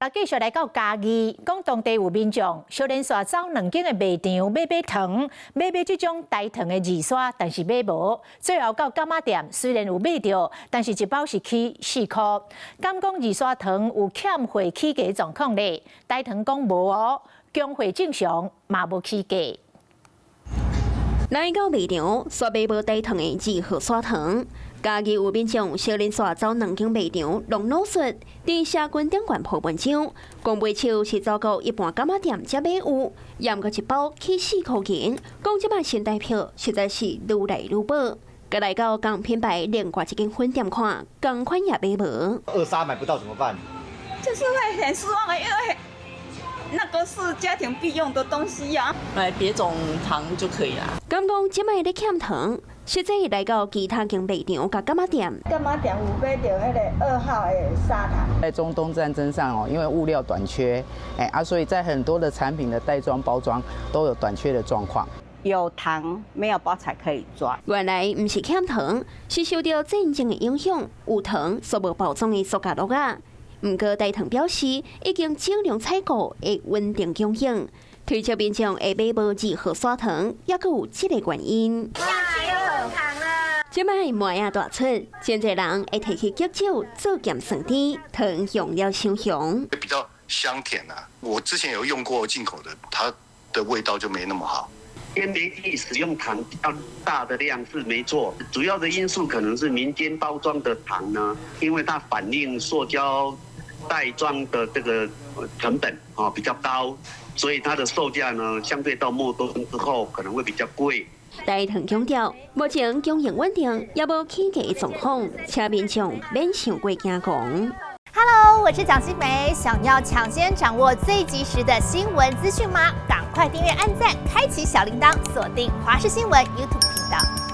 繼續來到嘉義，講當地有民眾小連續走2間的賣場買糖，買這種大糖的二刷，但是買無。最後到柑仔店，雖然有買到，但是一包是起4塊。敢講二刷糖有欠貨起價狀況咧？大糖講無哦，供貨正常，嘛無起價。來到賣場，煞買無大糖的2號刷糖。嘉義有民眾小連續走2間賣場，弄老實，佇社群頂懸鋪文章，講買手是走到一般柑仔店才買有，驗個一包起4塊錢，講即擺新台票實在是愈來愈薄。佮來到同品牌另外一間分店看，同款也買無。23買不到怎麼辦？就是會很失望的，因為那個是家庭必用的東西呀、買別種糖就可以啦。敢講即擺咧欠糖，實際來到其他間賣場甲柑仔店。柑仔店有買到迄個2號的砂糖。在中東戰爭上因為物料短缺，所以在很多的產品的袋裝包裝都有短缺的狀況。有糖沒有包材可以裝。原來唔是欠糖，是受到戰爭的影響，有糖所無包裝的塑膠袋啊。不過大糖表示已經盡量採購，會穩定供應。推銷民眾會買無2號刷糖，也閣有這個原因。即擺賣啊大出，真濟人會提起吉酒做鹹酸甜，糖用了傷香。比較香甜啊，我之前有用過進口的，它的味道就沒那麼好。天然氣使用糖比較大的量是沒錯，主要的因素可能是民間包裝的糖呢，因為它反映塑膠袋裝的這個成本比較高，所以它的售價呢，相對到末端之後可能會比較貴。大糖強調，目前供應穩定，也無起價狀況，請民眾免想過驚講。Hello， 我是蔣新梅，想要搶先掌握最及時的新聞資訊嗎？趕快訂閱、按讚、開啟小鈴鐺，鎖定華視新聞 YouTube 頻道。